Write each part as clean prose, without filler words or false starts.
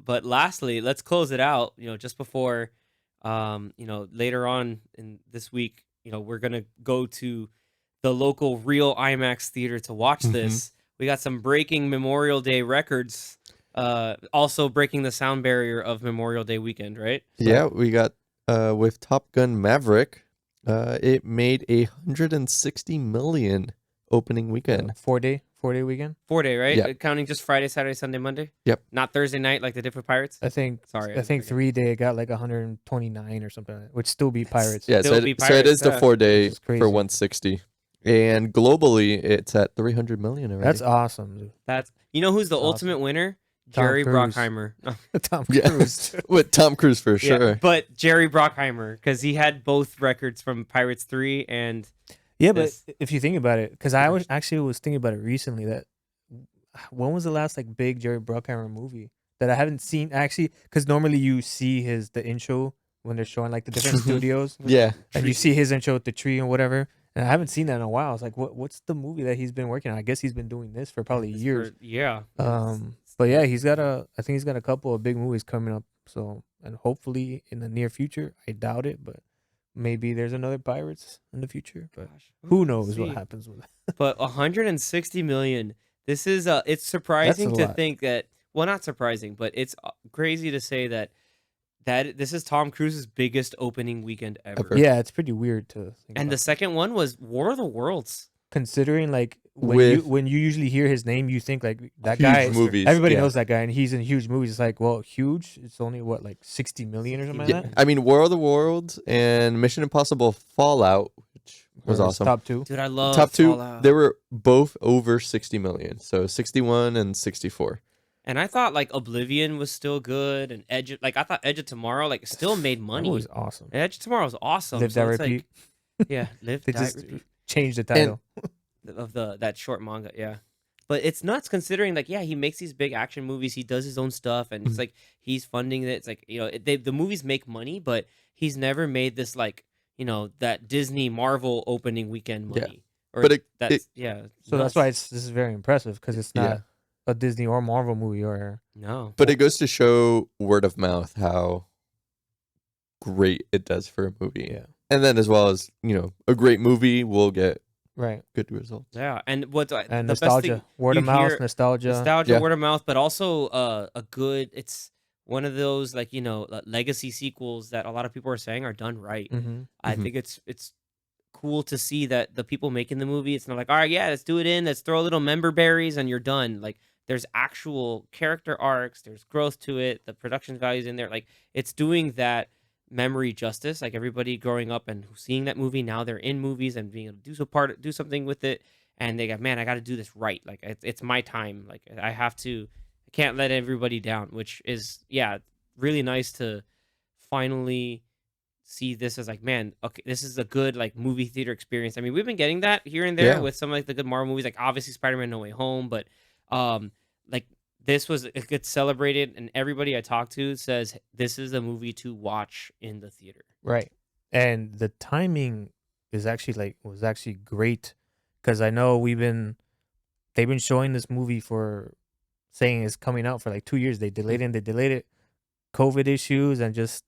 But lastly, let's close it out. Just before, later on in this week, we're gonna go to the local real IMAX theater to watch Mhm. this. We got some breaking Memorial Day records. Also breaking the sound barrier of Memorial Day weekend, right? Yeah, we got with Top Gun Maverick, it made 160 million opening weekend. 4-day weekend. 4-day, right? Yeah. Counting just Friday, Saturday, Sunday, Monday. Yep. Not Thursday night like the different pirates. I think. Sorry, I think 3-day got like 129 or something, like that, which still be Pirates. Yeah, Still so be it is Pirates, the yeah. 4-day Which is for crazy. 160. And globally, it's at 300 million already. That's awesome, dude. Who's the That's ultimate awesome. winner? Tom Jerry Cruise. Bruckheimer. Tom Yeah. Cruise. With Tom Cruise for Yeah, sure. but Jerry Bruckheimer, because he had both records from Pirates 3 and Yeah, but this. if you think about it, because I was thinking about it recently, that when was the last like big Jerry Bruckheimer movie that I haven't seen actually? Because normally you see the intro when they're showing like the different studios, Yeah. and you see his intro with the tree and whatever. And I haven't seen that in a while. I was like, what's the movie that he's been working on? I guess he's been doing this for probably years. Yeah. But yeah, I think he's got a couple of big movies coming up. So, and hopefully in the near future, I doubt it, but maybe there's another Pirates in the future. But who knows what happens with that? But 160 million. This is it's surprising That's a to lot. think that. Well, not surprising, but it's crazy to say that this is Tom Cruise's biggest opening weekend ever. Yeah, it's pretty weird to think And about. the second one was War of the Worlds. Considering like With- when you usually hear his name, you think like that Huge guy. movies, Everybody yeah. knows that guy, and he's in huge movies. It's like, well, huge. It's only what, like 60 million or something Yeah, like that. I mean, War of the Worlds and Mission Impossible Fallout, which was Or awesome. Top 2. Dude, I love Top 2, Fallout. they were both over 60 million. So 61 and 64. And I thought like Oblivion was still good, and I thought Edge of Tomorrow still made That money. was awesome. Edge of Tomorrow was awesome. Live, so Die, it's like- Repeat. yeah, live, They die, just repeat. changed the title. Of that short manga, yeah. But it's nuts considering he makes these big action movies, he does his own stuff, and it's like he's funding it. It's like the movies make money, but he's never made this that Disney Marvel opening weekend money. Yeah. But So that's why this is very impressive, because it's not Yeah. a Disney or Marvel movie or no. But it goes to show word of mouth how great it does for a movie. yeah, And then as well as, a great movie will get right. good results. Yeah, and And the best nostalgia, thing, word of you mouth, hear nostalgia. nostalgia, Yeah. word of mouth, but also a good. It's one of those legacy sequels that a lot of people are saying are done right. Mhm. I think it's cool to see that the people making the movie, it's not like, all right, yeah, let's do it let's throw a little member berries and you're done. Like there's actual character arcs, there's growth to it, the production values in there. Like it's doing that memory justice. Like everybody growing up and seeing that movie, now they're in movies and being able to do something with it. And they got, man, I got to do this right. Like it's my time. Like I can't let everybody down, which is, yeah, really nice to finally see this as like, man, okay, this is a good movie theater experience. I mean, we've been getting that here and there Yeah. with some the good Marvel movies, like obviously Spider-Man No Way Home, but this it gets celebrated, and everybody I talk to says this is a movie to watch in the theater. Right. And the timing is actually was actually great, because I know they've been showing this movie for saying it's coming out for 2 years. They delayed it. COVID issues, and just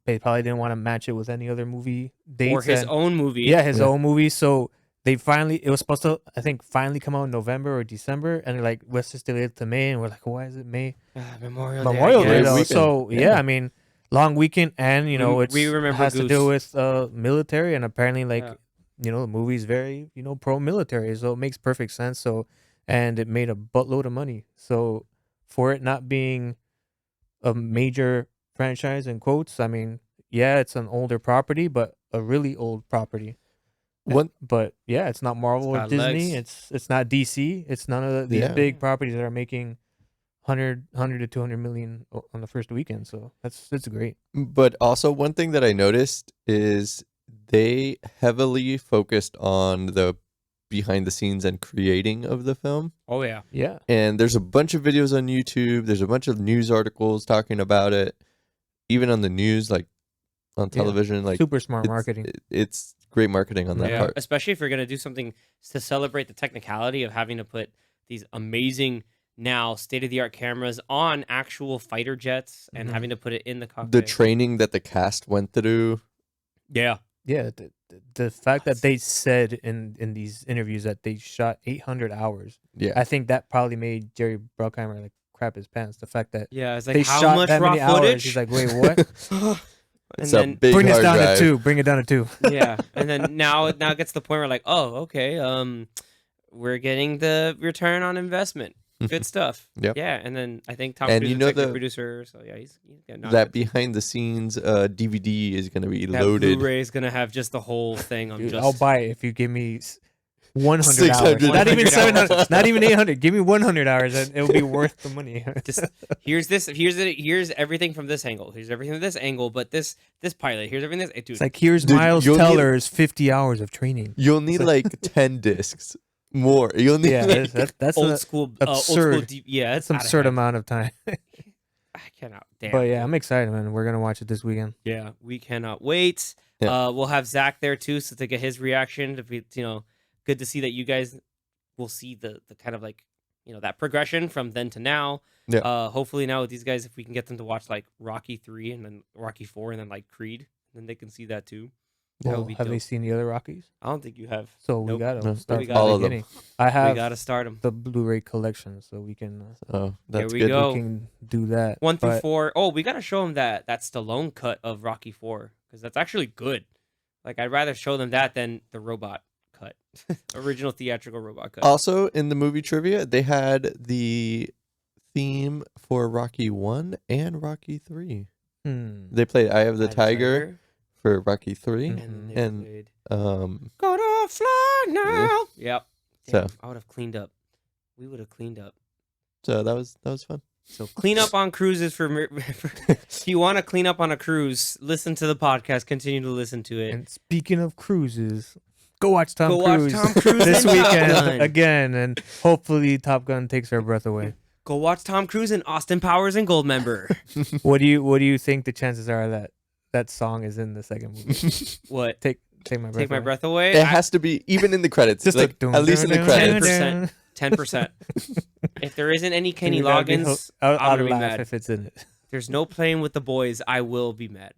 they probably didn't want to match it with any other movie dates. Or his own movie. Yeah, his own movie. So it was supposed to, I think, finally come out in November or December, and they're like, let's just delay it to May. And we're like, why is it May? Memorial Day, I though. guess. So Yeah. I mean, long weekend, and we remember has to Goose. do with military, and apparently Yeah. the movie's very pro military, so it makes perfect sense. So, and it made a buttload of money. So for it not being a major franchise in quotes, I mean, yeah, it's an older property, but a really old property. But yeah, it's not Marvel or got Disney. legs. It's not DC. It's none of these Yeah. big properties that are making 100 to 200 million on the first weekend. So that's great. But also one thing that I noticed is they heavily focused on the behind the scenes and creating of the film. Oh yeah. Yeah. And there's a bunch of videos on YouTube. There's a bunch of news articles talking about it. Even on the news, on television, Super smart it's- marketing. It's great marketing on that Yeah, part. especially if you're gonna do something to celebrate the technicality of having to put these amazing now state-of-the-art cameras on actual fighter jets and Mhm. having to put it in the The cockpit. training that the cast went through. Yeah, Yeah, the fact That's- that they said in these interviews that they shot 800 hours, Yeah. I think that probably made Jerry Bruckheimer like crap his pants. The fact that yeah. It's like they how shot much that raw many hours, footage? he's like, wait, what? and It's then a big Bring this hard down drive. to 2. Bring it down to 2. yeah, and then now it gets to the point where like, oh, okay, we're getting the return on investment. Good stuff. Yep. Yeah, and then I think Tom And Cruise you is know executive the- producer, so yeah, he's getting That behind the scenes DVD is going to be that loaded. Blu-ray is gonna have just the whole thing. I'm Dude, just I'll buy it if you give me 100 hours. 600 Not even 100 700. hours. Not even 800. Give me 100 hours, and it'll be worth the money. just here's everything from this angle. Here's everything from this angle, but this pilot. Here's everything. Dude, It's like here's Dude, Miles you'll need- Teller's 50 hours of training. You'll need like 10 discs more. You'll need Yeah, like, that's old a, school, absurd. yeah, that's it's some outta absurd hand. amount of time. I cannot. Damn. But yeah, I'm excited, man. We're gonna watch it this weekend. Yeah, we cannot wait. Yeah. We'll have Zach there too, so to get his reaction. To be, good to see that you guys will see the kind of like, that progression from then to now. Yeah. Hopefully now with these guys, if we can get them to watch like Rocky 3 and then Rocky 4 and then like Creed, then they can see that too. That Well, would be have they dope. seen the other Rockies? I don't think you have. So we Nope. gotta No, start we from gotta- the all of them. beginning. I We have gotta start them. the Blu-ray collection, so we can oh, that's we good. go. we can do that. 1 through But 4. Oh, we gotta show them that Stallone cut of Rocky 4 because that's actually good. Like I'd rather show them that than the robot cut, original theatrical robot cut. Also, in the movie trivia, they had the theme for Rocky 1 and Rocky 3. They played "Eye of the Eye of Tiger" for Rocky 3. and then they And- played Um, "Gonna Fly Now." Yep. So- Damn, I would have cleaned up. We would have cleaned up. so that was fun. So clean up on cruises for if you want to clean up on a cruise, listen to the podcast. Continue to listen to it. and speaking of cruises, go watch Tom Go watch Cruise Tom Cruise this in Top Gun. weekend again, and hopefully Top Gun takes our breath away. Go watch Tom Cruise and Austin Powers and Goldmember. What do you think the chances are that that song is in the second movie? What? Take my breath. Take my away. breath away. It has to be even in the credits. Just like at least in the dun, credits. dun, dun. 10%. If there isn't any Kenny You gotta be Loggins, I'll I'm gonna be laugh mad. if it's in it. there's no playing with the boys. I will be mad.